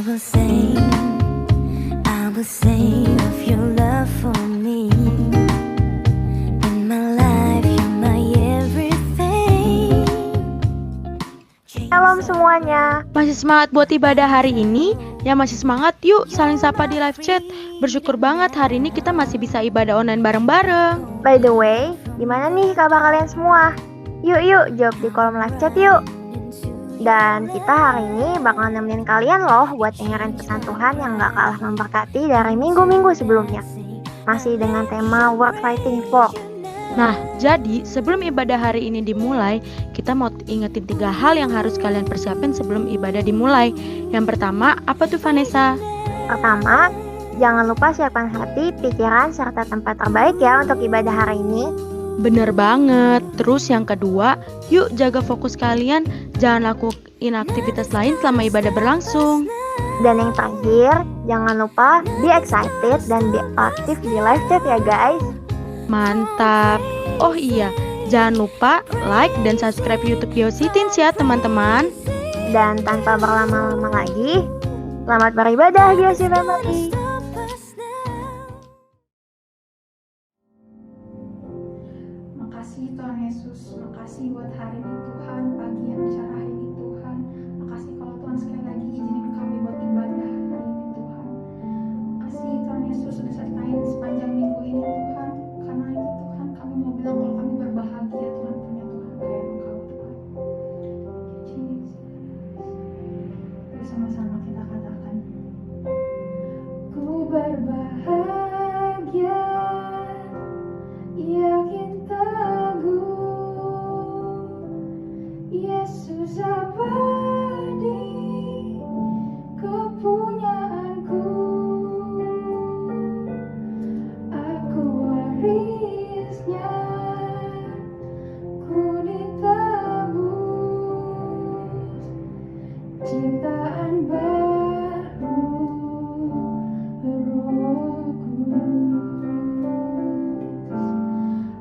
I will sing of your love for me. In my life, you're my everything. Shalom semuanya. Masih semangat buat ibadah hari ini? Ya masih semangat, yuk saling sapa di live chat. Bersyukur banget hari ini kita masih bisa ibadah online bareng-bareng. By the way, gimana nih kabar kalian semua? Yuk jawab di kolom live chat yuk. Dan kita hari ini bakal nemenin kalian loh buat dengerin pesan Tuhan yang gak kalah memberkati dari minggu-minggu sebelumnya. Masih dengan tema Work Fighting For. Nah, jadi sebelum ibadah hari ini dimulai, kita mau ingetin 3 hal yang harus kalian persiapin sebelum ibadah dimulai. Yang pertama, apa tuh Vanessa? Pertama, jangan lupa siapkan hati, pikiran, serta tempat terbaik ya untuk ibadah hari ini. Bener banget. Terus yang kedua, yuk jaga fokus kalian, jangan lakuin aktivitas lain selama ibadah berlangsung. Dan yang terakhir, jangan lupa be excited dan be aktif di live chat ya guys. Mantap. Oh iya, jangan lupa like dan subscribe YouTube Yosi Teens ya teman-teman. Dan tanpa berlama-lama lagi, selamat beribadah Yosi Family. Makasih Tuhan Yesus, makasih buat hari ini Tuhan, pagi yang cerah ini Tuhan. Makasih kalau Tuhan sekali lagi izinin kami buat ibadah hari ini Tuhan. Makasih Tuhan Yesus sudah sertain sepanjang minggu ini Tuhan. Karena itu Tuhan kami mau bilang kalau kami berbahagia Tuhan punya Tuhan kayak Engkau Tuhan. Jesus. Yuk sama-sama kita katakan. Ku berbahagia, yakin Yesus abadi, kepunyaanku. Aku warisnya, ku ditebus, ciptaan baru, Roh Kudus.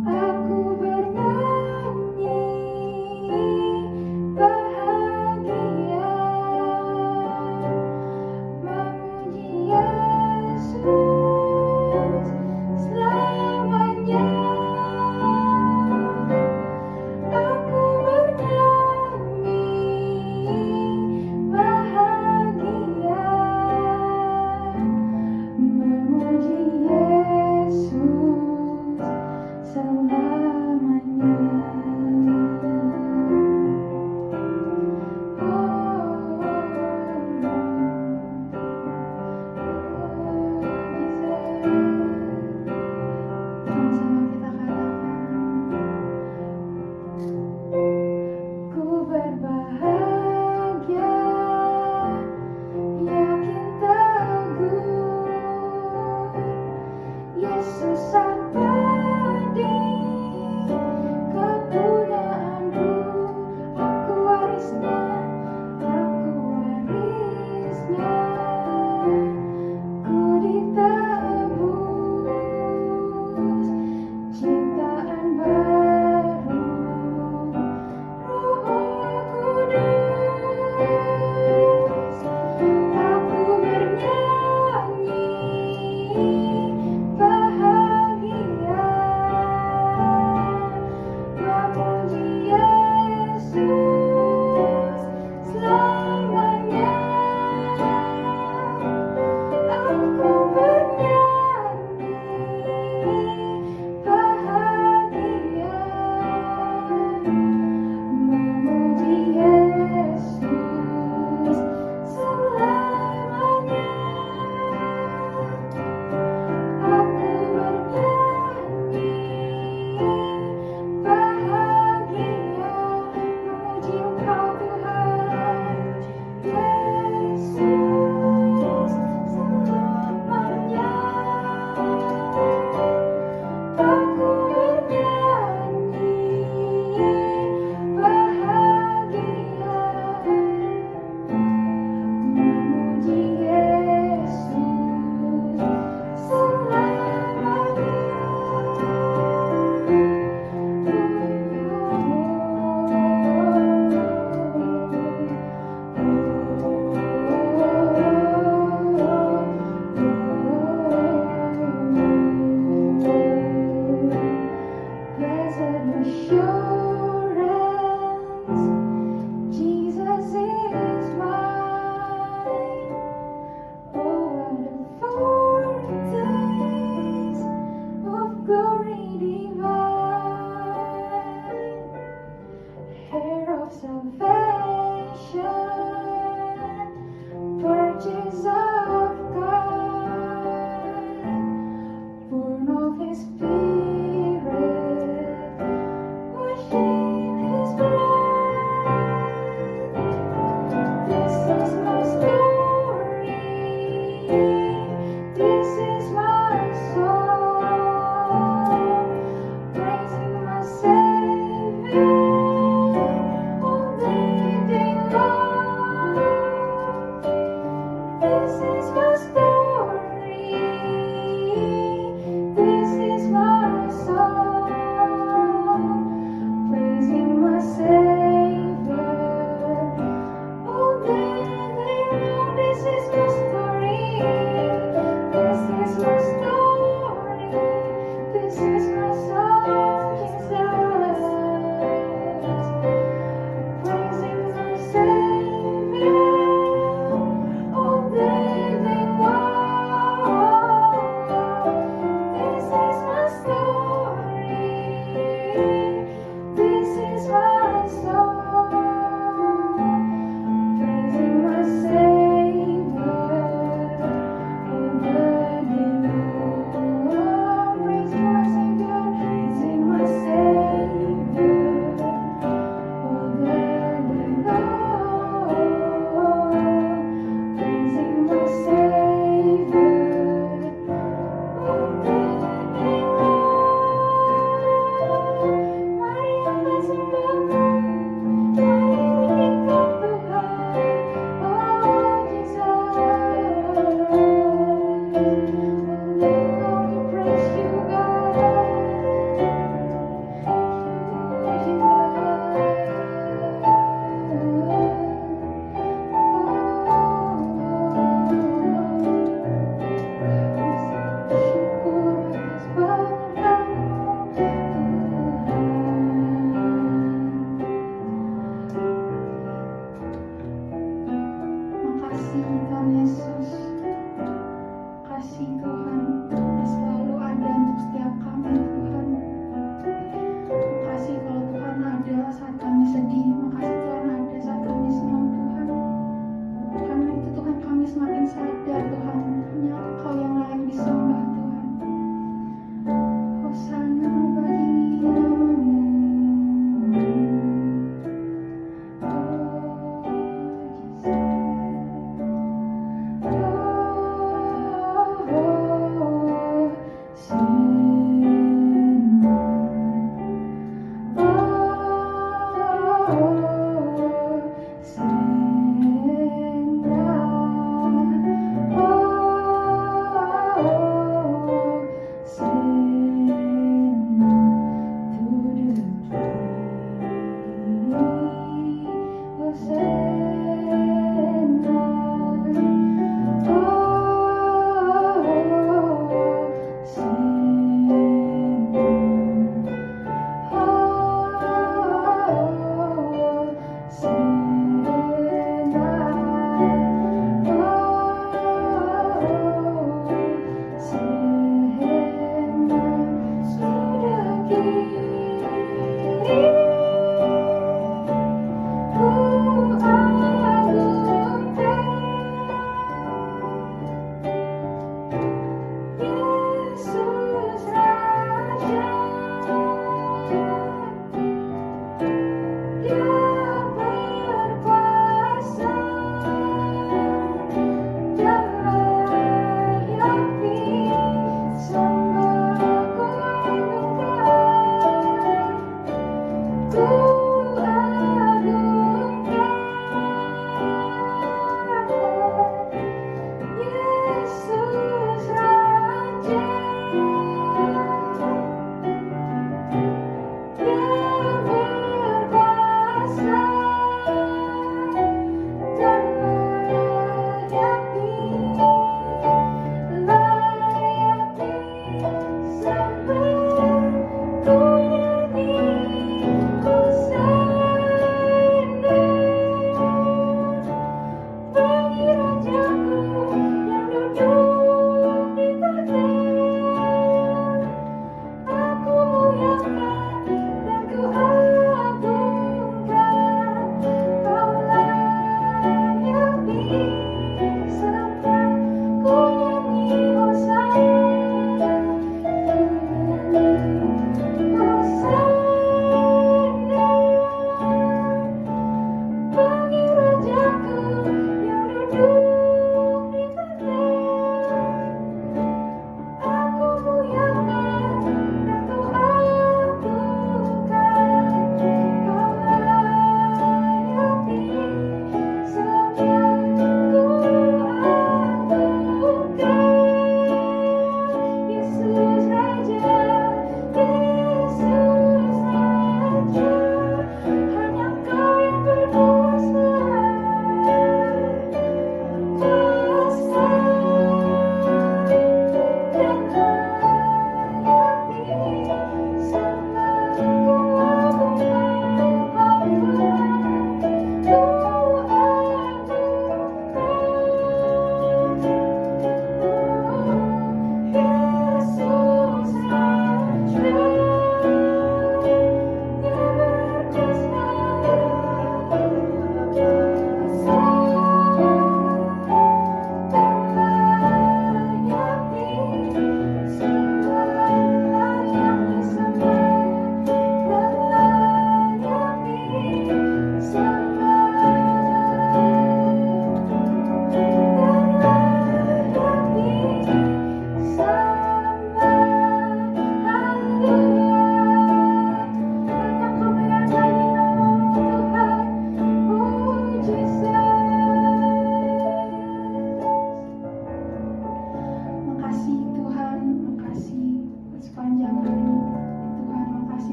Aku bernyanyi bahagia, memuji Yesus selamanya. Aku bernyanyi bahagia, memuji Yesus selamanya. Sama-sama kita katakan. Ku berbahagia, yakin teguh, Yesus abadi, kepunyaanku. Aku warisnya, ku ditebus, ciptaan baru, Roh Kudus. Aku bernyanyi bahagia, memuji Yesus selamanya. riches of God, born of His Spirit, washed in His blood. This is my story. This is my song, praising my Savior all day long. This is my story. This is my song, praising my Savior all day long. This is my story. This is my story. This is my song, Jesus. Praising my Savior all day long. This is my story. This is my song, praising my Savior all day long. Praising my Savior, praising my Savior all day long. Praising my Savior all day long. Mari kita sembah, mari kita Tuhan, oh Jesus. Oh, we praise you, God. Makasih Tuhan Yesus, kasih Tuhan yang selalu ada untuk setiap kami Tuhan. Makasih kalau Tuhan ada saat kami sedih, makasih Tuhan ada saat kami senang Tuhan. Karena itu Tuhan kami semakin sadar Tuhan, hanya Engkau yang layak disembah Tuhan. Hosana bagi namamu. Oh Jesus. Oh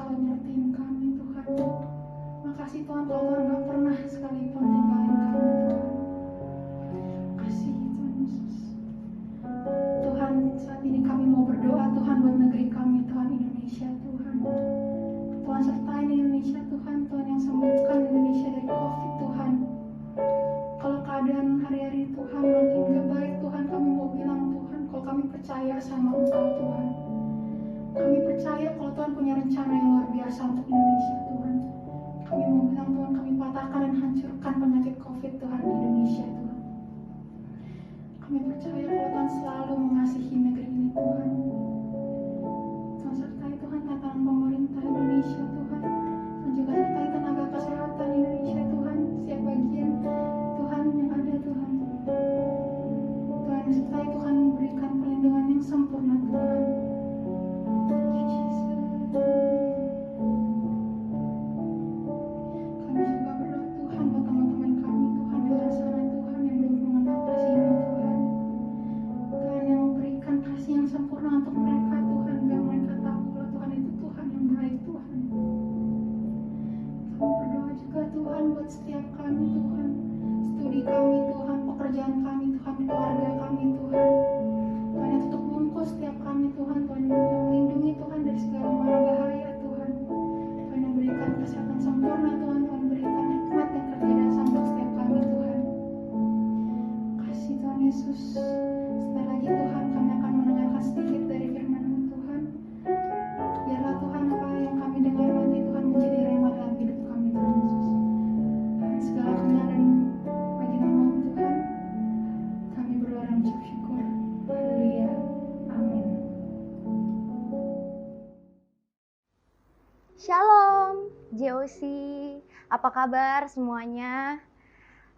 selalu nyertain kami Tuhan. Makasih Tuhan kalau Tuhan gak pernah sekalipun tinggalin kami Tuhan. Makasih Tuhan Yesus. Tuhan, saat ini kami mau berdoa Tuhan buat negeri kami Tuhan, Indonesia Tuhan. Tuhan sertain Indonesia Tuhan, Tuhan yang sembuhkan Indonesia dari COVID Tuhan. Kalau keadaan hari-hari Tuhan makin gak baik Tuhan, kami mau bilang Tuhan, kalau kami percaya sama Engkau Tuhan. Kami percaya kalau Tuhan punya rencana yang luar biasa untuk Indonesia Tuhan. Kami mau bilang Tuhan, kami patahkan dan hancurkan penyakit COVID Tuhan di Indonesia Tuhan. Kami percaya kalau Tuhan selalu mengasihi negeri ini Tuhan. Tuhan sertai Tuhan tantangan pemerintah Indonesia Tuhan. Tuhan juga sertai tenaga kesehatan Indonesia Tuhan. Setiap bagian Tuhan yang ada Tuhan. Tuhan sertai Tuhan berikan perlindungan yang sempurna Tuhan. Kami juga berdoa Tuhan buat teman-teman kami Tuhan di luar sana Tuhan yang belum mengenal kasih-Mu Tuhan. Tuhan yang memberikan kasih yang sempurna untuk mereka Tuhan, biar mereka tahu kalau Tuhan itu Tuhan yang baik Tuhan. Kami berdoa juga Tuhan buat setiap kami Tuhan, studi kami Tuhan, pekerjaan kami Tuhan, keluarga kami Tuhan. Tuhan yang tutup bungkus setiap kami Tuhan, Tuhan yang melindungi Tuhan dari segala mara bahaya Tuhan. Tuhan yang berikan kesehatan sempurna Tuhan, Tuhan berikan hikmat dan kecerdasan untuk setiap kami Tuhan. Kasih Tuhan Yesus. Sebentar lagi Tuhan kami akan mendengarkan sedikit dari firman-Mu Tuhan. Biarlah Tuhan apa yang kami dengar nanti Tuhan menjadi rema dalam hidup kami Tuhan Yesus. Dan segala kebenaran bagi nama-Mu Tuhan. Kami berdoa dan mengucap syukur. Haleluya. Amin. Shalom, JOC. Apa kabar semuanya?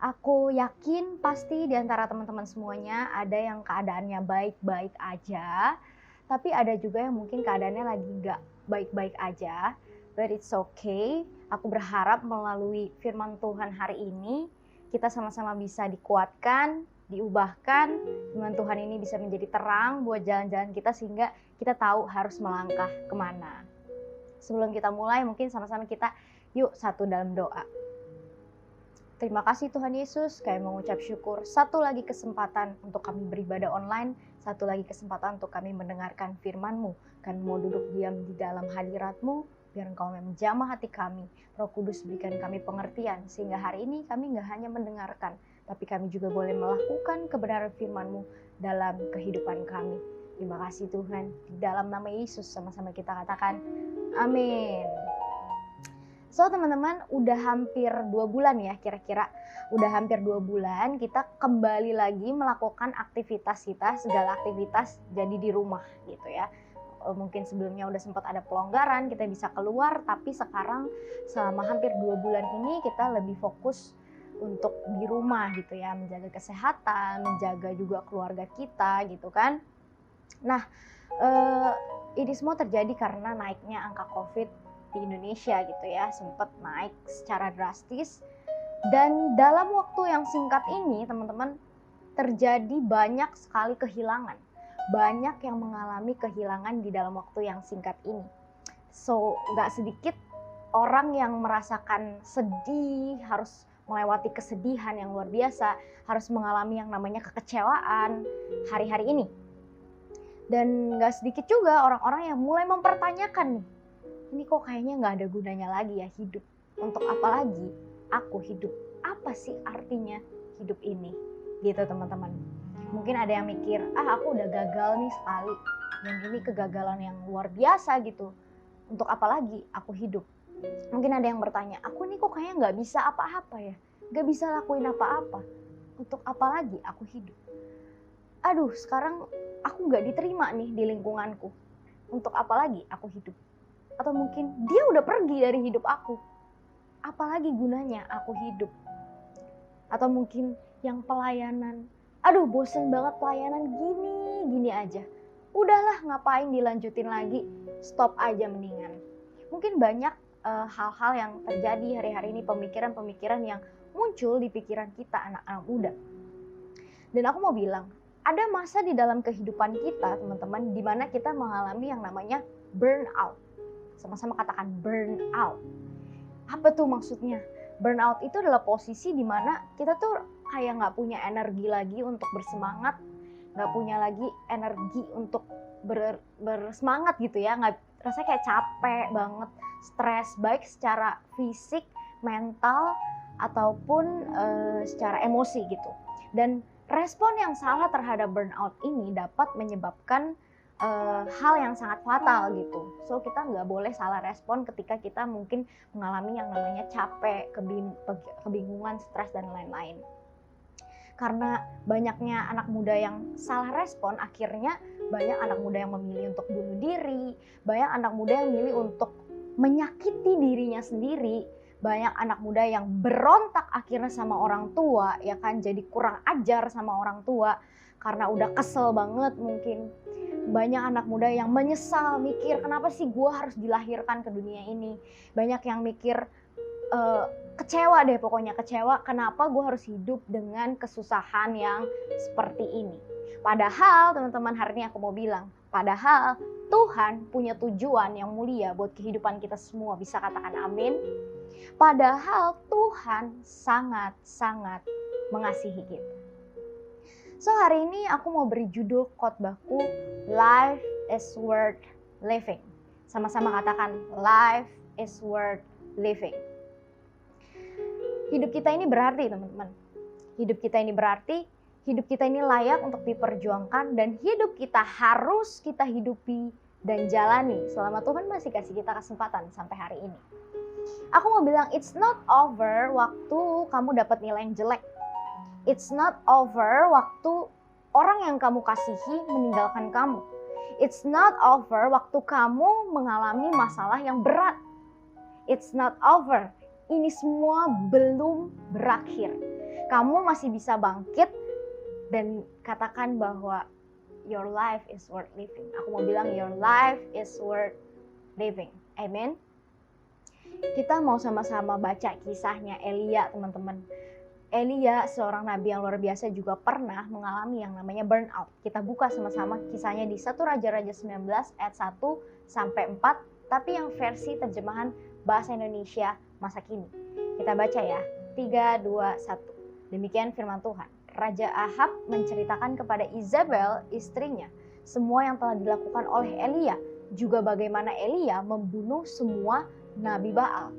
Aku yakin pasti di antara teman-teman semuanya ada yang keadaannya baik-baik aja, tapi ada juga yang mungkin keadaannya lagi nggak baik-baik aja. But it's okay. Aku berharap melalui firman Tuhan hari ini, kita sama-sama bisa dikuatkan, diubahkan. Firman Tuhan ini bisa menjadi terang buat jalan-jalan kita sehingga kita tahu harus melangkah kemana. Sebelum kita mulai, mungkin sama-sama kita yuk satu dalam doa. Terima kasih Tuhan Yesus, kami mengucap syukur. Satu lagi kesempatan untuk kami beribadah online, satu lagi kesempatan untuk kami mendengarkan firman-Mu. Kami mau duduk diam di dalam hadirat-Mu, biar Engkau menjamah hati kami. Roh Kudus berikan kami pengertian, sehingga hari ini kami nggak hanya mendengarkan, tapi kami juga boleh melakukan kebenaran firman-Mu dalam kehidupan kami. Terima kasih Tuhan, di dalam nama Yesus sama-sama kita katakan, amin. So teman-teman, udah hampir 2 bulan ya kira-kira. Udah hampir 2 bulan kita kembali lagi melakukan aktivitas kita, segala aktivitas jadi di rumah gitu ya. Mungkin sebelumnya udah sempat ada pelonggaran, kita bisa keluar, tapi sekarang selama hampir 2 bulan ini kita lebih fokus untuk di rumah gitu ya, menjaga kesehatan, menjaga juga keluarga kita gitu kan. Nah, ini semua terjadi karena naiknya angka COVID di Indonesia gitu ya, sempat naik secara drastis. Dan dalam waktu yang singkat ini teman-teman, terjadi banyak sekali kehilangan. Banyak yang mengalami kehilangan di dalam waktu yang singkat ini. So, gak sedikit orang yang merasakan sedih, harus melewati kesedihan yang luar biasa, harus mengalami yang namanya kekecewaan hari-hari ini. Dan gak sedikit juga orang-orang yang mulai mempertanyakan nih, ini kok kayaknya gak ada gunanya lagi ya hidup. Untuk apa lagi aku hidup? Apa sih artinya hidup ini? Gitu teman-teman. Mungkin ada yang mikir, aku udah gagal nih sekali. Dan ini kegagalan yang luar biasa gitu. Untuk apa lagi aku hidup? Mungkin ada yang bertanya, aku nih kok kayaknya gak bisa apa-apa ya. Gak bisa lakuin apa-apa. Untuk apa lagi aku hidup? Aduh, sekarang aku gak diterima nih di lingkunganku. Untuk apa lagi aku hidup? Atau mungkin dia udah pergi dari hidup aku. Apalagi gunanya aku hidup? Atau mungkin yang pelayanan. Aduh, bosen banget pelayanan gini aja. Udahlah, ngapain dilanjutin lagi? Stop aja mendingan. Mungkin banyak hal-hal yang terjadi hari-hari ini, pemikiran-pemikiran yang muncul di pikiran kita anak-anak muda. Dan aku mau bilang, ada masa di dalam kehidupan kita teman-teman, di mana kita mengalami yang namanya burnout. Sama-sama katakan burnout. Apa tuh maksudnya? Burnout itu adalah posisi di mana kita tuh kayak nggak punya energi lagi untuk bersemangat, nggak punya lagi energi untuk bersemangat gitu ya, nggak, rasanya kayak capek banget, stres, baik secara fisik, mental, ataupun secara emosi gitu. Dan respon yang salah terhadap burnout ini dapat menyebabkan hal yang sangat fatal gitu. So kita nggak boleh salah respon ketika kita mungkin mengalami yang namanya capek, kebingungan, stres, dan lain-lain. Karena banyaknya anak muda yang salah respon, akhirnya banyak anak muda yang memilih untuk bunuh diri, banyak anak muda yang memilih untuk menyakiti dirinya sendiri, banyak anak muda yang berontak akhirnya sama orang tua, ya kan, jadi kurang ajar sama orang tua karena udah kesel banget mungkin. Banyak anak muda yang menyesal, mikir kenapa sih gue harus dilahirkan ke dunia ini. Banyak yang mikir kecewa deh, pokoknya kecewa kenapa gue harus hidup dengan kesusahan yang seperti ini. Padahal teman-teman, hari ini aku mau bilang, padahal Tuhan punya tujuan yang mulia buat kehidupan kita semua. Bisa katakan amin? Padahal Tuhan sangat-sangat mengasihi kita. So hari ini aku mau beri judul khotbahku, Life is worth living. Sama-sama katakan, life is worth living. Hidup kita ini berarti teman-teman. Hidup kita ini berarti, hidup kita ini layak untuk diperjuangkan, dan hidup kita harus kita hidupi dan jalani selama Tuhan masih kasih kita kesempatan sampai hari ini. Aku mau bilang, it's not over waktu kamu dapat nilai yang jelek. It's not over waktu orang yang kamu kasihi meninggalkan kamu. It's not over waktu kamu mengalami masalah yang berat. It's not over. Ini semua belum berakhir. Kamu masih bisa bangkit dan katakan bahwa your life is worth living. Aku mau bilang your life is worth living. Amen. Kita mau sama-sama baca kisahnya Elia, teman-teman. Elia, seorang nabi yang luar biasa, juga pernah mengalami yang namanya burnout. Kita buka sama-sama kisahnya di 1 Raja-Raja 19 ayat 1 sampai 4, tapi yang versi terjemahan bahasa Indonesia masa kini. Kita baca ya. 3, 2, 1. Demikian firman Tuhan. Raja Ahab menceritakan kepada Izabel, istrinya, semua yang telah dilakukan oleh Elia, juga bagaimana Elia membunuh semua nabi Baal.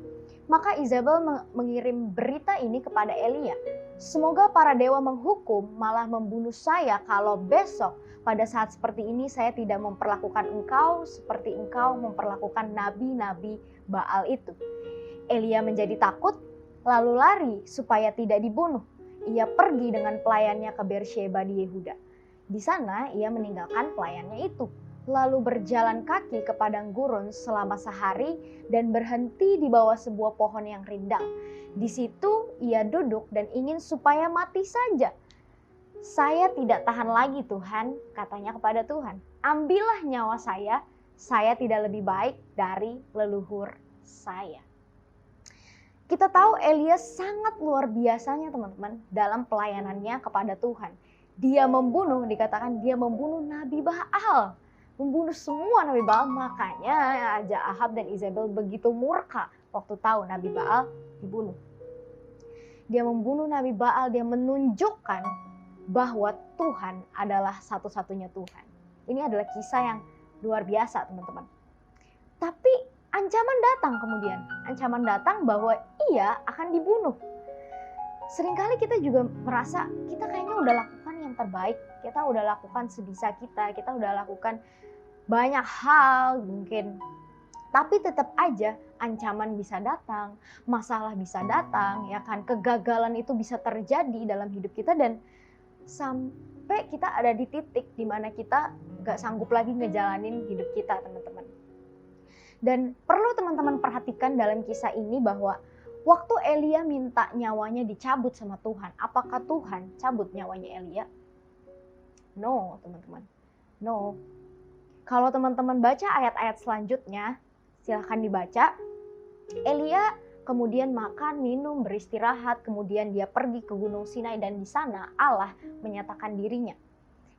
Maka Izabel mengirim berita ini kepada Elia. Semoga para dewa menghukum, malah membunuh saya, kalau besok pada saat seperti ini saya tidak memperlakukan engkau seperti engkau memperlakukan nabi-nabi Baal itu. Elia menjadi takut, lalu lari supaya tidak dibunuh. Ia pergi dengan pelayannya ke Beersheba di Yehuda. Di sana ia meninggalkan pelayannya itu, lalu berjalan kaki ke padang gurun selama sehari dan berhenti di bawah sebuah pohon yang rindang. Di situ ia duduk dan ingin supaya mati saja. Saya tidak tahan lagi Tuhan, katanya kepada Tuhan. Ambillah nyawa saya tidak lebih baik dari leluhur saya. Kita tahu Elia sangat luar biasanya teman-teman dalam pelayanannya kepada Tuhan. Dia membunuh, dikatakan dia membunuh Nabi Baal. Membunuh semua Nabi Baal, makanya Raja Ahab dan Izabel begitu murka waktu tahu Nabi Baal dibunuh. Dia membunuh Nabi Baal, dia menunjukkan bahwa Tuhan adalah satu-satunya Tuhan. Ini adalah kisah yang luar biasa teman-teman. Tapi ancaman datang kemudian, ancaman datang bahwa ia akan dibunuh. Seringkali kita juga merasa kita kayaknya udah lakukan yang terbaik, kita udah lakukan sebisa kita udah lakukan banyak hal mungkin. Tapi tetap aja ancaman bisa datang, masalah bisa datang, ya kan, kegagalan itu bisa terjadi dalam hidup kita, dan sampai kita ada di titik di mana kita gak sanggup lagi ngejalanin hidup kita teman-teman. Dan perlu teman-teman perhatikan dalam kisah ini bahwa waktu Elia minta nyawanya dicabut sama Tuhan, apakah Tuhan cabut nyawanya Elia? No, teman-teman. No. Kalau teman-teman baca ayat-ayat selanjutnya, silahkan dibaca. Elia kemudian makan, minum, beristirahat, kemudian dia pergi ke Gunung Sinai, dan di sana Allah menyatakan dirinya.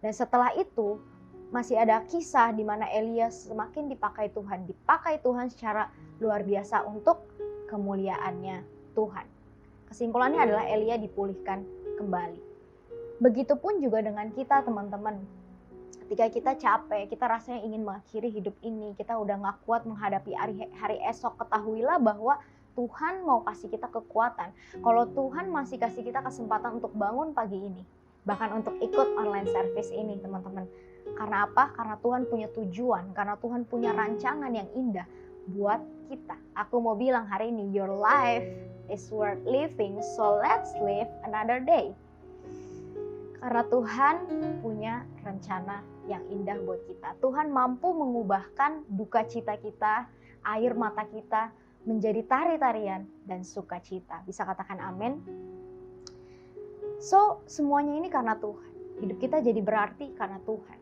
Dan setelah itu, masih ada kisah di mana Elia semakin dipakai Tuhan secara luar biasa untuk kemuliaannya Tuhan. Kesimpulannya adalah Elia dipulihkan kembali. Begitupun juga dengan kita teman-teman. Ketika kita capek, kita rasanya ingin mengakhiri hidup ini, kita udah gak kuat menghadapi hari esok, ketahuilah bahwa Tuhan mau kasih kita kekuatan. Kalau Tuhan masih kasih kita kesempatan untuk bangun pagi ini, bahkan untuk ikut online service ini teman-teman. Karena apa? Karena Tuhan punya tujuan, karena Tuhan punya rancangan yang indah buat kita. Aku mau bilang hari ini, your life is worth living, so let's live another day. Karena Tuhan punya rencana yang indah buat kita. Tuhan mampu mengubahkan duka cita kita, air mata kita, menjadi tari-tarian dan sukacita. Bisa katakan amin? So, semuanya ini karena Tuhan. Hidup kita jadi berarti karena Tuhan.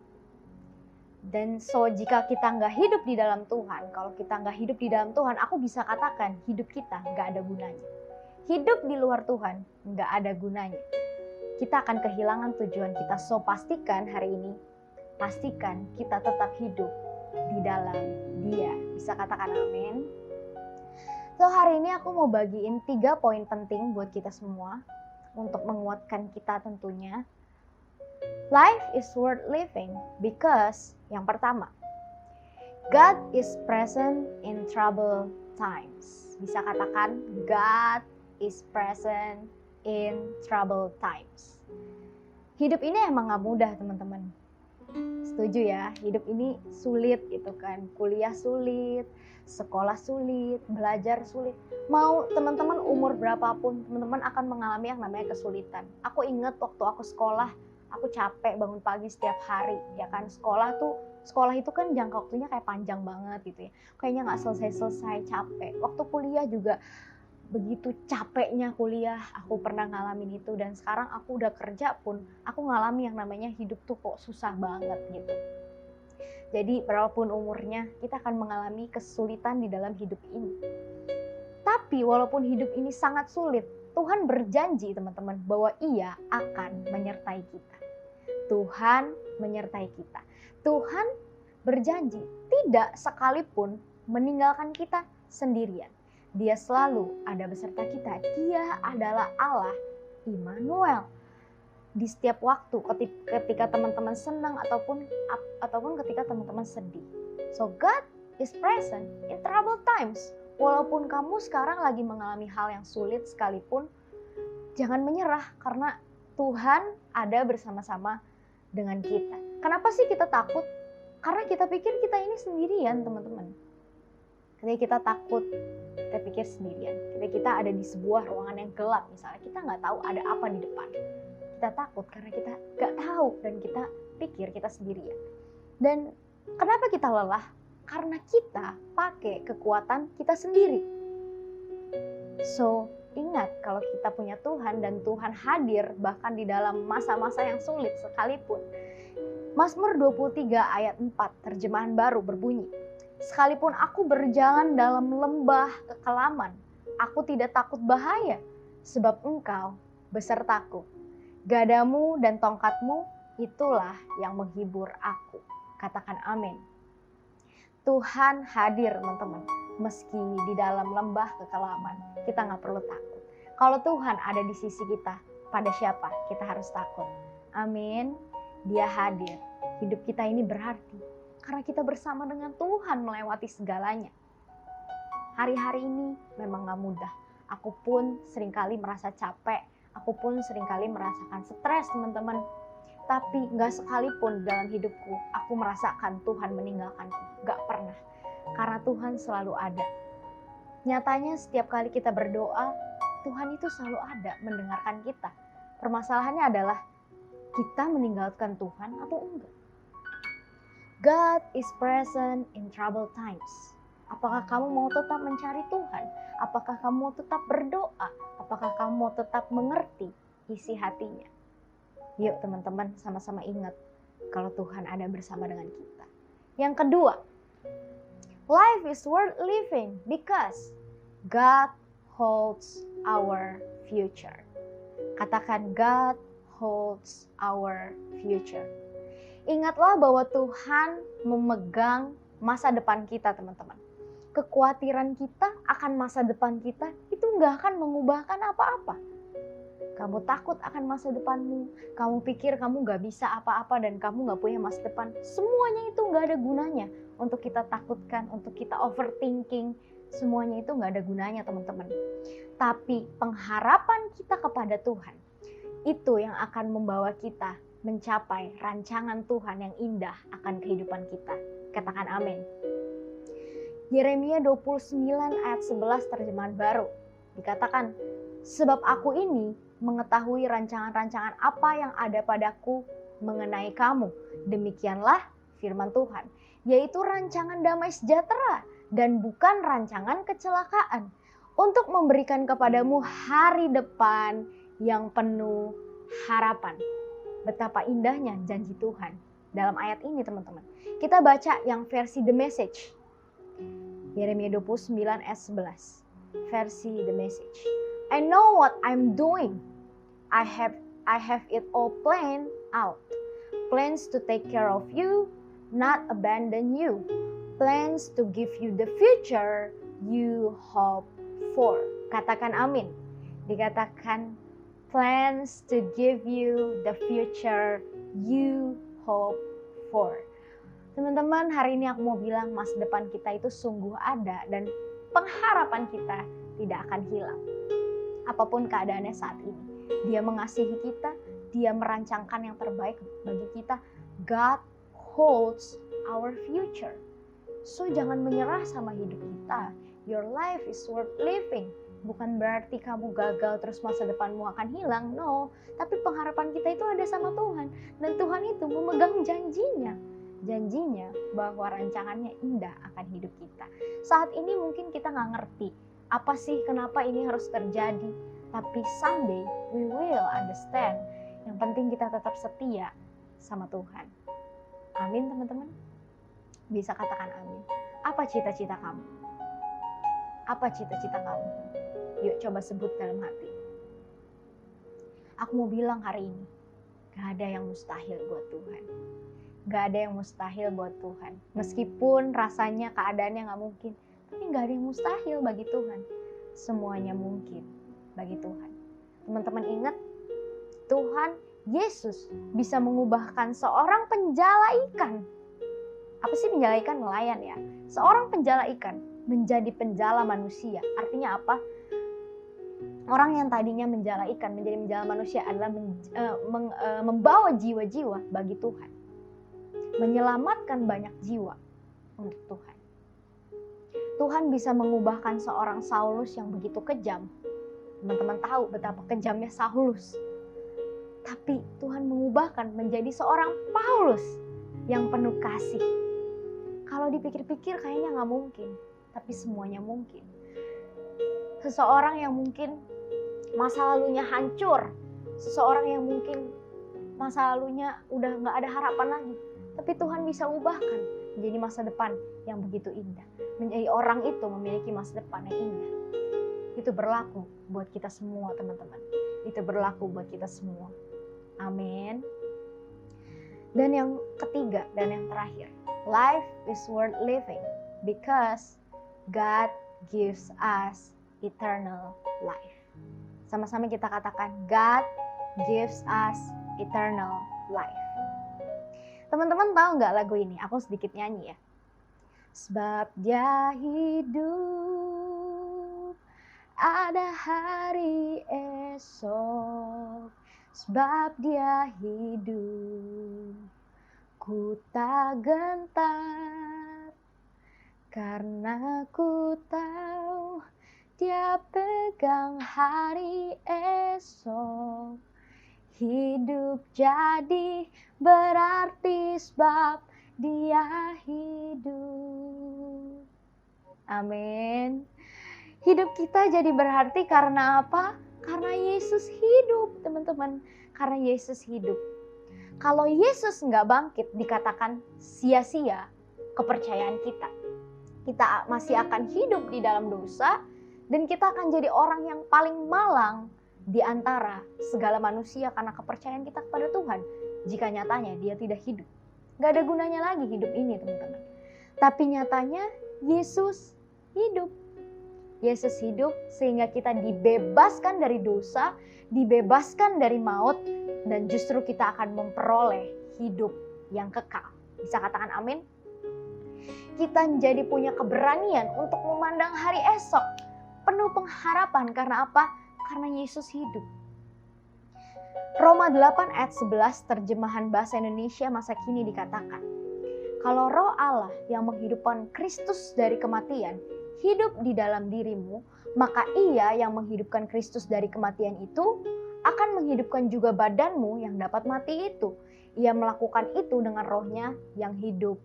Dan so, jika kita nggak hidup di dalam Tuhan, kalau kita nggak hidup di dalam Tuhan, aku bisa katakan hidup kita nggak ada gunanya. Hidup di luar Tuhan nggak ada gunanya. Kita akan kehilangan tujuan kita. So, pastikan hari ini, pastikan kita tetap hidup di dalam Dia. Bisa katakan amin? So, hari ini aku mau bagiin 3 poin penting buat kita semua untuk menguatkan kita tentunya. Life is worth living because yang pertama, God is present in troubled times. Bisa katakan God is present in troubled times. Hidup ini emang gak mudah teman-teman. Setuju ya, hidup ini sulit gitu kan. Kuliah sulit, sekolah sulit, belajar sulit. Mau teman-teman umur berapapun, teman-teman akan mengalami yang namanya kesulitan. Aku ingat waktu aku sekolah, aku capek bangun pagi setiap hari. Ya kan, sekolah itu kan jangka waktunya kayak panjang banget gitu ya. Kayaknya gak selesai-selesai, capek. Waktu kuliah juga begitu capeknya kuliah, aku pernah ngalamin itu. Dan sekarang aku udah kerja pun, aku ngalami yang namanya hidup tuh kok susah banget gitu. Jadi berapapun umurnya, kita akan mengalami kesulitan di dalam hidup ini. Tapi walaupun hidup ini sangat sulit, Tuhan berjanji teman-teman bahwa Ia akan menyertai kita. Tuhan menyertai kita. Tuhan berjanji tidak sekalipun meninggalkan kita sendirian. Dia selalu ada beserta kita. Dia adalah Allah Immanuel. Di setiap waktu ketika teman-teman senang ataupun ketika teman-teman sedih. So God is present in troubled times. Walaupun kamu sekarang lagi mengalami hal yang sulit sekalipun, jangan menyerah karena Tuhan ada bersama-sama dengan kita. Kenapa sih kita takut? Karena kita pikir kita ini sendirian teman-teman. Ketika kita takut, kita pikir sendirian. Ketika kita ada di sebuah ruangan yang gelap misalnya, kita nggak tahu ada apa di depan. Kita takut karena kita nggak tahu dan kita pikir kita sendirian. Dan kenapa kita lelah? Karena kita pakai kekuatan kita sendiri. So, ingat kalau kita punya Tuhan dan Tuhan hadir bahkan di dalam masa-masa yang sulit sekalipun. Mazmur 23 ayat 4 terjemahan baru berbunyi, sekalipun aku berjalan dalam lembah kekelaman, aku tidak takut bahaya, sebab Engkau besertaku. Gadamu dan tongkatmu, itulah yang menghibur aku. Katakan amin. Tuhan hadir teman-teman. Meski di dalam lembah kekelaman, kita gak perlu takut. Kalau Tuhan ada di sisi kita, pada siapa kita harus takut? Amin. Dia hadir. Hidup kita ini berarti karena kita bersama dengan Tuhan melewati segalanya. Hari-hari ini memang gak mudah. Aku pun seringkali merasa capek. Aku pun seringkali merasakan stres teman-teman. Tapi gak sekalipun dalam hidupku aku merasakan Tuhan meninggalkanku. Gak pernah. Karena Tuhan selalu ada. Nyatanya setiap kali kita berdoa, Tuhan itu selalu ada mendengarkan kita. Permasalahannya adalah kita meninggalkan Tuhan atau enggak. God is present in troubled times. Apakah kamu mau tetap mencari Tuhan? Apakah kamu mau tetap berdoa? Apakah kamu mau tetap mengerti isi hatinya? Yuk teman-teman sama-sama ingat kalau Tuhan ada bersama dengan kita. Yang kedua, life is worth living because God holds our future. Katakan God holds our future. Ingatlah bahwa Tuhan memegang masa depan kita, teman-teman. Kekhawatiran kita akan masa depan kita itu nggak akan mengubahkan apa-apa. Kamu takut akan masa depanmu, kamu pikir kamu nggak bisa apa-apa dan kamu nggak punya masa depan. Semuanya itu nggak ada gunanya untuk kita takutkan, untuk kita overthinking. Semuanya itu nggak ada gunanya, teman-teman. Tapi pengharapan kita kepada Tuhan, itu yang akan membawa kita mencapai rancangan Tuhan yang indah akan kehidupan kita. Katakan amin. Yeremia 29 ayat 11 terjemahan baru. Dikatakan, sebab aku ini mengetahui rancangan-rancangan apa yang ada padaku mengenai kamu. Demikianlah firman Tuhan, yaitu rancangan damai sejahtera dan bukan rancangan kecelakaan, untuk memberikan kepadamu hari depan yang penuh harapan. Betapa indahnya janji Tuhan dalam ayat ini, teman-teman. Kita baca yang versi The Message. Yeremia 29 ayat 11. Versi The Message. I know what I'm doing. I have it all planned out. Plans to take care of you, not abandon you. Plans to give you the future you hope for. Katakan amin. Dikatakan plans to give you the future you hope for. Teman-teman, hari ini aku mau bilang masa depan kita itu sungguh ada dan pengharapan kita tidak akan hilang. Apapun keadaannya saat ini, Dia mengasihi kita, Dia merancangkan yang terbaik bagi kita. God holds our future. So jangan menyerah sama hidup kita. Your life is worth living. Bukan berarti kamu gagal terus masa depanmu akan hilang, no. Tapi pengharapan kita itu ada sama Tuhan. Dan Tuhan itu memegang janjinya. Janjinya bahwa rancangannya indah akan hidup kita. Saat ini mungkin kita nggak ngerti apa sih kenapa ini harus terjadi. Tapi someday we will understand. Yang penting kita tetap setia sama Tuhan. Amin, teman-teman. Bisa katakan amin. Apa cita-cita kamu? Apa cita-cita kamu? Yuk coba sebut dalam hati. Aku mau bilang hari ini, gak ada yang mustahil buat Tuhan. Gak ada yang mustahil buat Tuhan. Meskipun rasanya keadaannya gak mungkin, tapi gak ada yang mustahil bagi Tuhan. Semuanya mungkin bagi Tuhan. Teman-teman ingat, Tuhan Yesus bisa mengubahkan seorang penjala ikan. Apa sih penjala ikan? Nelayan ya. Seorang penjala ikan menjadi penjala manusia. Artinya apa? Orang yang tadinya menjala ikan menjadi menjala manusia adalah membawa jiwa-jiwa bagi Tuhan. Menyelamatkan banyak jiwa untuk Tuhan. Tuhan bisa mengubahkan seorang Saulus yang begitu kejam. Teman-teman tahu betapa kejamnya Saulus. Tapi Tuhan mengubahkan menjadi seorang Paulus yang penuh kasih. Kalau dipikir-pikir kayaknya gak mungkin. Tapi semuanya mungkin. Seseorang yang mungkin masa lalunya hancur. Seseorang yang mungkin masa lalunya udah gak ada harapan lagi. Tapi Tuhan bisa ubahkan menjadi masa depan yang begitu indah. Menjadi orang itu memiliki masa depan yang indah. Itu berlaku buat kita semua, teman-teman. Itu berlaku buat kita semua. Amin. Dan yang ketiga dan yang terakhir. Life is worth living because God gives us eternal life. Sama-sama kita katakan, God gives us eternal life. Teman-teman tahu nggak lagu ini? Aku sedikit nyanyi ya. Sebab Dia hidup, ada hari esok. Sebab Dia hidup, ku tak gentar. Karena ku tahu Dia pegang hari esok. Hidup jadi berarti sebab Dia hidup. Amin. Hidup kita jadi berarti karena apa? Karena Yesus hidup, teman-teman. Karena Yesus hidup. Kalau Yesus nggak bangkit, dikatakan sia-sia kepercayaan kita. Kita masih akan hidup di dalam dosa, dan kita akan jadi orang yang paling malang di antara segala manusia karena kepercayaan kita kepada Tuhan. Jika nyatanya Dia tidak hidup. Gak ada gunanya lagi hidup ini, teman-teman. Tapi nyatanya Yesus hidup. Yesus hidup sehingga kita dibebaskan dari dosa, dibebaskan dari maut, dan justru kita akan memperoleh hidup yang kekal. Bisa katakan amin? Kita menjadi punya keberanian untuk memandang hari esok. Penuh pengharapan, karena apa? Karena Yesus hidup. Roma 8 ayat 11 terjemahan bahasa Indonesia masa kini dikatakan, kalau Roh Allah yang menghidupkan Kristus dari kematian hidup di dalam dirimu, maka Ia yang menghidupkan Kristus dari kematian itu akan menghidupkan juga badanmu yang dapat mati itu. Ia melakukan itu dengan Roh-Nya yang hidup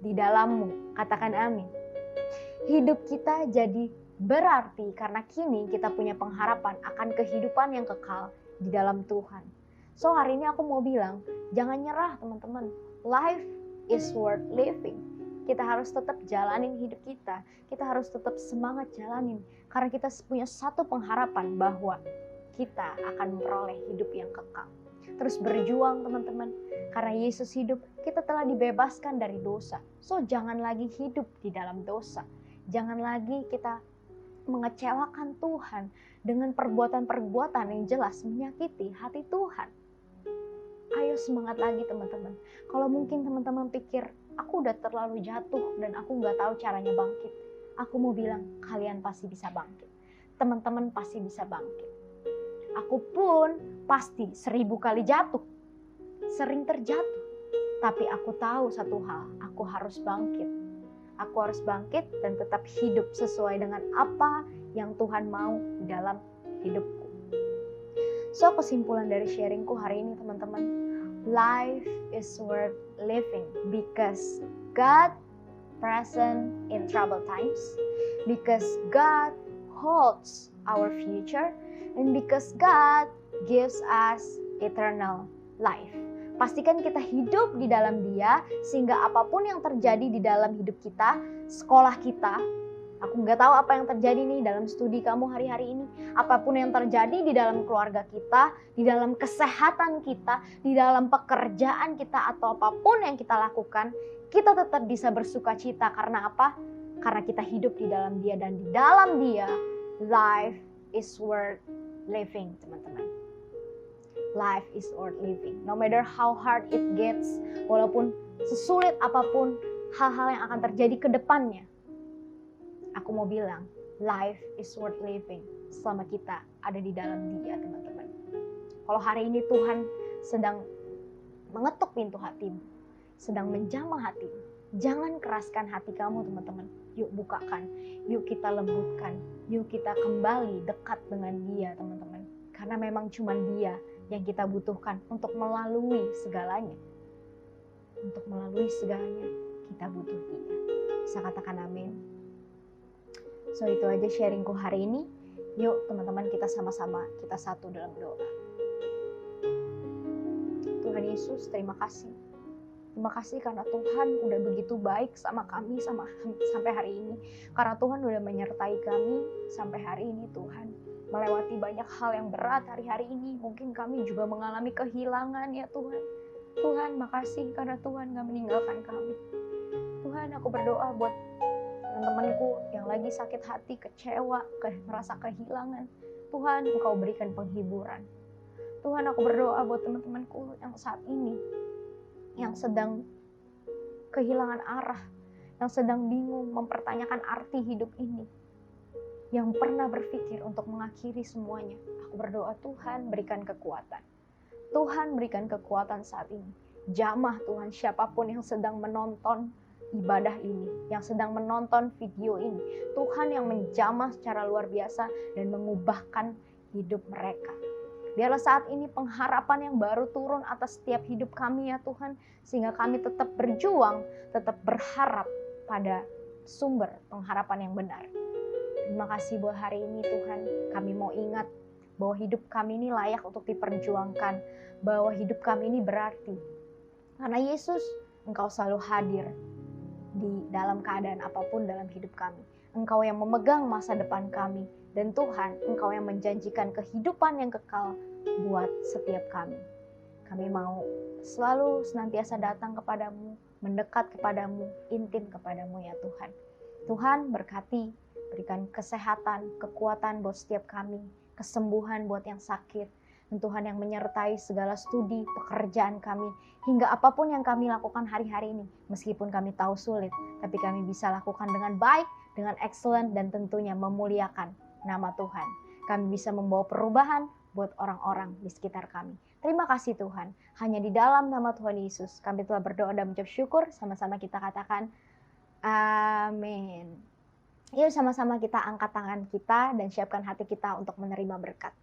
di dalammu. Katakan amin. Hidup kita jadi berarti karena kini kita punya pengharapan akan kehidupan yang kekal di dalam Tuhan. So hari ini aku mau bilang, jangan nyerah teman-teman. Life is worth living. Kita harus tetap jalanin hidup kita. Kita harus tetap semangat jalanin. Karena kita punya satu pengharapan bahwa kita akan memperoleh hidup yang kekal. Terus berjuang teman-teman. Karena Yesus hidup, kita telah dibebaskan dari dosa. So jangan lagi hidup di dalam dosa. Jangan lagi kita mengecewakan Tuhan dengan perbuatan-perbuatan yang jelas menyakiti hati Tuhan. Ayo semangat lagi teman-teman. Kalau mungkin teman-teman pikir, aku udah terlalu jatuh dan aku gak tahu caranya bangkit. Aku mau bilang, kalian pasti bisa bangkit. Teman-teman pasti bisa bangkit. Aku pun pasti 1000 kali jatuh. Sering terjatuh. Tapi aku tahu satu hal, aku harus bangkit. Aku harus bangkit dan tetap hidup sesuai dengan apa yang Tuhan mau di dalam hidupku. So kesimpulan dari sharingku hari ini teman-teman, life is worth living because God present in troubled times, because God holds our future, and because God gives us eternal life. Pastikan kita hidup di dalam Dia, sehingga apapun yang terjadi di dalam hidup kita, sekolah kita, aku nggak tahu apa yang terjadi nih dalam studi kamu hari-hari ini, apapun yang terjadi di dalam keluarga kita, di dalam kesehatan kita, di dalam pekerjaan kita, atau apapun yang kita lakukan, kita tetap bisa bersuka cita. Karena apa? Karena kita hidup di dalam Dia, dan di dalam Dia, life is worth living, teman-teman. Life is worth living. No matter how hard it gets, walaupun sesulit apapun hal-hal yang akan terjadi ke depannya, aku mau bilang, life is worth living selama kita ada di dalam Dia, teman-teman. Kalau hari ini Tuhan sedang mengetuk pintu hatimu, sedang menjamah hatimu, jangan keraskan hati kamu, teman-teman. Yuk bukakan, yuk kita lembutkan, yuk kita kembali dekat dengan Dia, teman-teman. Karena memang cuma Dia yang kita butuhkan untuk melalui segalanya. Untuk melalui segalanya, kita butuh Dia. Bisa katakan amin. So itu aja sharingku hari ini. Yuk teman-teman, kita sama-sama, kita satu dalam doa. Tuhan Yesus, terima kasih. Terima kasih karena Tuhan udah begitu baik sama kami sampai hari ini. Karena Tuhan udah menyertai kami sampai hari ini, Tuhan. Melewati banyak hal yang berat hari-hari ini. Mungkin kami juga mengalami kehilangan ya Tuhan. Tuhan, makasih karena Tuhan gak meninggalkan kami. Tuhan, aku berdoa buat teman-temanku yang lagi sakit hati, kecewa, merasa kehilangan. Tuhan, Engkau berikan penghiburan. Tuhan, aku berdoa buat teman-temanku yang saat ini, yang sedang kehilangan arah, yang sedang bingung mempertanyakan arti hidup ini, yang pernah berpikir untuk mengakhiri semuanya. Aku berdoa, Tuhan berikan kekuatan. Tuhan berikan kekuatan saat ini. Jamah Tuhan siapapun yang sedang menonton ibadah ini, yang sedang menonton video ini. Tuhan yang menjamah secara luar biasa dan mengubahkan hidup mereka. Biarlah saat ini pengharapan yang baru turun atas setiap hidup kami ya Tuhan. Sehingga kami tetap berjuang, tetap berharap pada sumber pengharapan yang benar. Terima kasih buat hari ini Tuhan. Kami mau ingat bahwa hidup kami ini layak untuk diperjuangkan. Bahwa hidup kami ini berarti. Karena Yesus, Engkau selalu hadir di dalam keadaan apapun dalam hidup kami. Engkau yang memegang masa depan kami. Dan Tuhan, Engkau yang menjanjikan kehidupan yang kekal buat setiap kami. Kami mau selalu senantiasa datang kepadamu, mendekat kepadamu, intim kepadamu ya Tuhan. Tuhan berkati, berikan kesehatan, kekuatan buat setiap kami, kesembuhan buat yang sakit, dan Tuhan yang menyertai segala studi, pekerjaan kami, hingga apapun yang kami lakukan hari-hari ini, meskipun kami tahu sulit, tapi kami bisa lakukan dengan baik, dengan excellent, dan tentunya memuliakan nama Tuhan. Kami bisa membawa perubahan buat orang-orang di sekitar kami. Terima kasih Tuhan, hanya di dalam nama Tuhan Yesus kami telah berdoa dan mengucap syukur. Sama-sama kita katakan amin. Yuk sama-sama kita angkat tangan kita dan siapkan hati kita untuk menerima berkat.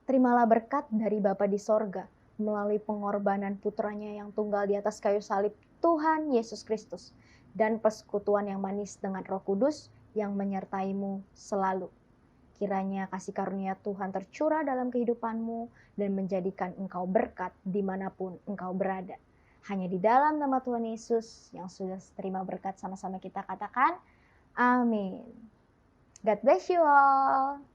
Terimalah berkat dari Bapa di sorga melalui pengorbanan putranya yang tunggal di atas kayu salib, Tuhan Yesus Kristus, dan persekutuan yang manis dengan Roh Kudus yang menyertaimu selalu. Kiranya kasih karunia Tuhan tercurah dalam kehidupanmu dan menjadikan engkau berkat dimanapun engkau berada. Hanya di dalam nama Tuhan Yesus yang sudah terima berkat, sama-sama kita katakan amin. God bless you all.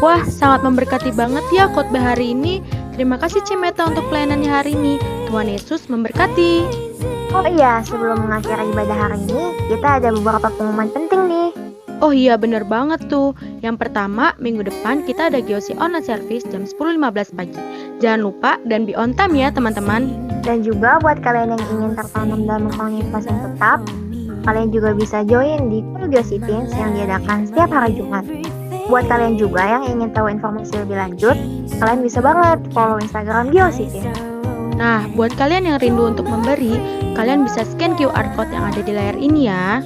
Wah, sangat memberkati banget ya khotbah hari ini. Terima kasih Cimeta untuk pelayanannya hari ini. Tuhan Yesus memberkati. Oh iya, sebelum mengakhiri ibadah hari ini, kita ada beberapa pengumuman penting nih. Oh iya, bener banget tuh. Yang pertama, minggu depan kita ada GOC online service jam 10.15 pagi. Jangan lupa dan be on time ya teman-teman. Dan juga buat kalian yang ingin tertanam dalam komunitas yang tetap, kalian juga bisa join di GOC Teens yang diadakan setiap hari Jumat. Buat kalian juga yang ingin tahu informasi lebih lanjut, kalian bisa banget follow Instagram GOC Teens. Nah, buat kalian yang rindu untuk memberi, kalian bisa scan QR code yang ada di layar ini ya.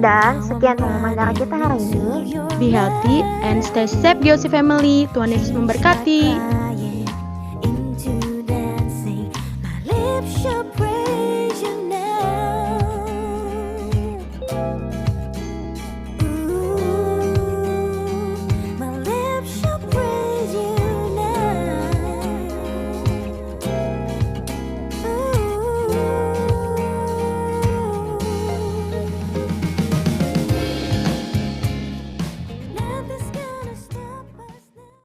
Dan sekian pengumuman dari kita hari ini. Be healthy and stay safe GOC family. Tuhan Yesus memberkati.